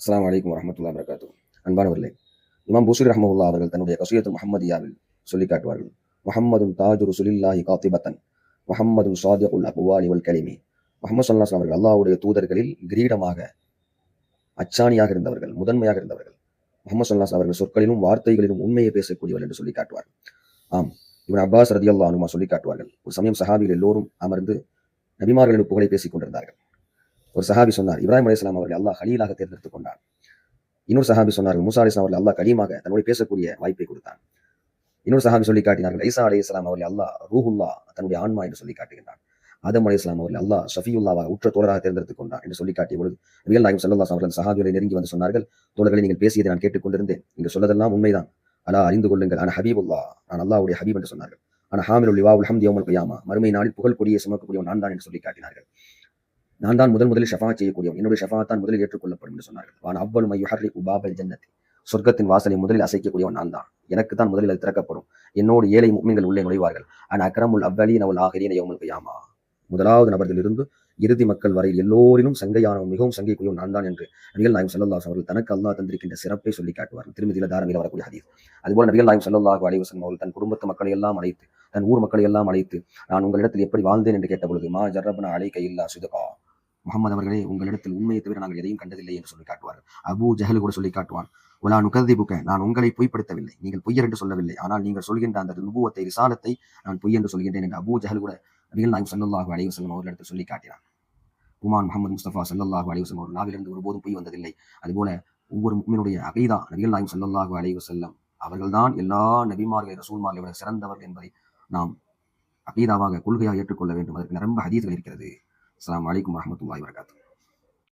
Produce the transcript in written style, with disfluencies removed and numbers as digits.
அஸ்ஸலாமு அலைக்கும் வரஹ்மத்துல்லாஹி வபரகாத்துஹு. அன்பானவர்களே, இமாம் பூஸிரி ரஹ்மத்துல்லாஹ் அவர்கள் தன்னுடைய கஸியத்துல் முஹம்மதியாவில் சொல்லி காட்டுவார்கள். முஹம்மதுன் தாஜு ருசுலில்லாஹி காத்திபத்தன், முஹம்மதுன் ஸாதிகுல் அக்வாலி வல் கலிமி. முஹம்மது ஸல்லல்லாஹு அலைஹி அவர்கள் அல்லாஹ்வுடைய தூதர்களில் கிரீடமாக, அச்சாணியாக இருந்தவர்கள், முதன்மையாக இருந்தவர்கள். முஹம்மது ஸல்லல்லாஹு அலைஹி அவர்கள் சொற்களிலும் வார்த்தைகளிலும் உண்மையை பேசக்கூடியவர் என்று சொல்லி காட்டுவார்கள். ஆம், இப்னு அப்பாஸ் ரதியல்லாஹு அன்ஹுமா சொல்லி காட்டுவார்கள். ஒரு சமயம் சஹாபிகள் எல்லோரும் அமர்ந்து நபிமார்களின் புகழை பேசிக் கொண்டிருந்தார்கள். ஒரு சஹாபி சொன்னார், இப்ராஹிம் அலைஹிஸ்ஸலாம் அவர்கள் அல்லாஹ் கலீலாக தேர்ந்தெடுத்துக் கொண்டான். இன்னொரு சஹாபி சொன்னார்கள், மூசா அலைஹிஸ்ஸலாம் அவர்கள் அல்லாஹ் கலீமாக தன்னோடு பேசக்கூடிய வாய்ப்பை கொடுத்தான். இன்னொரு சஹாபி சொல்லி காட்டினார்கள், ஈசா அலைஹிஸ்ஸலாம் அவர்கள் அல்லாஹ் ரூஹுல்லா தன்னுடைய ஆன்மா என்று சொல்லி காட்டுகின்றான். ஆதம் அலைஹிஸ்ஸலாம் அவர்கள் அல்லாஹ் ஷஃபியுல்லாவாக உற்ற தோழராக தேர்ந்தெடுத்துக் கொண்டான் என்று சொல்லி காட்டிய பொழுது நபிகள் நாயகம் ஸல்லல்லாஹு அலைஹி வஸல்லம் சஹாபிகளை நெருங்கி வந்து சொன்னார்கள், தோழர்களை நீங்கள் பேசியதை நான் கேட்டுக்கொண்டிருந்தேன். நீங்கள் சொல்லதெல்லாம் உண்மைதான். அலா அறிந்து கொள்ளுங்கள், ஆனா ஹபீபுல்லா, நான் அல்லாஹ்வுடைய ஹபீப் என்று சொன்னார்கள். ஆனா ஹாமிலுல் லிவாஉல் ஹம்தி யௌமல் கியாமா, மறுமை நாளில் புகழ் கொடியை சுமக்கக்கூடியவன் நான் தான் என்று சொல்லி காட்டினார்கள். நான் தான் முதலில் ஷஃபாஅத் செய்யக்கூடியவன், என்னுடைய ஷஃபாஅத் தான் முதலில் ஏற்றுக்கொள்ளப்படும் என்று சொன்னார்கள். வான் அவ்வளு மை யுஹர்ரிகு பாபல் ஜன்னத்தி, சொர்க்கத்தின் வாசலை முதலில் அசைக்கக்கூடியவன் நான் தான், எனக்கு தான் முதலில் அது திறக்கப்படும். என்னோடு ஏழை முஃமின்கள் உள்ளே நுழைவார்கள். ஆனா அக்ரமுல் அவ்வலீன வல் ஆகிரீன யௌமல் கியாமா, முதலாவது நபரிலிருந்து இறுதி மக்கள் வரை எல்லோரிலும் சங்கையானவன், மிகவும் சங்கைக்குரியவன் நான் தான் என்று நபிகள் நாயகம் ஸல்லல்லாஹு அலைஹி அவர்கள் தனக்கு அல்லாஹ் தந்திருக்கின்ற சிறப்பை சொல்லி காட்டுவார்கள். திருமதியில தாரமில வரக்கூடிய ஹதீஸ். அதுபோல நபிகள் நாயகம் ஸல்லல்லாஹு அலைஹி வஸல்லம் அவர்கள் தன் குடும்பத்து மக்களை எல்லாம் அழைத்து, தன் ஊர் மக்களை எல்லாம் அழைத்து, நான் உங்களிடத்தில் எப்படி வாழ்ந்தேன் என்று கேட்ட பொழுது, மா ஜர்ரப்னா அலைக இல்லா சிதுகா, முகமது அவர்களே, உங்களிடத்தில் உண்மையை தவிர நாங்கள் எதையும் கண்டதில்லை என்று சொல்லி காட்டுவார்கள். அபூ ஜஹல் கூட சொல்லி காட்டுவான், ஒலா நுகதிபுக்க, நான் உங்களை பொய்ப்படுத்தவில்லை, நீங்கள் பொய்யர் என்று சொல்லவில்லை, ஆனால் நீங்கள் சொல்கின்ற அந்த நுபுவத்தை, ரிசாலத்தை நான் பொய் என்று சொல்கின்றேன் என்று அபூ ஜஹல் கூட நபிகள் நாயகம் ஸல்லல்லாஹு அலைஹி வஸல்லம் அவர்களிடத்தில் சொல்லி காட்டினான். உமான் முஹம்மது முஸ்தபா ஸல்லல்லாஹு அலைஹி வஸல்லம் ஒரு நாவிலிருந்து ஒருபோதும் பொய் வந்ததில்லை. அதுபோல ஒவ்வொரு முஃமினுடைய அகீதா நபிகள் நாயகம் ஸல்லல்லாஹு அலைஹி வஸல்லம் அவர்கள்தான் எல்லா நபிமார்களை, ரசூல்மார்களை விட சிறந்தவர்கள் என்பதை நாம் அகீதாவாக, கொள்கையாக ஏற்றுக்கொள்ள வேண்டும். அதற்கு நிரம்ப ஹதீஸ்கள் இருக்கிறது. அஸ்ஸலாமு அலைக்கும் வரஹ்மத்துல்லாஹி வபரகாத்துஹு.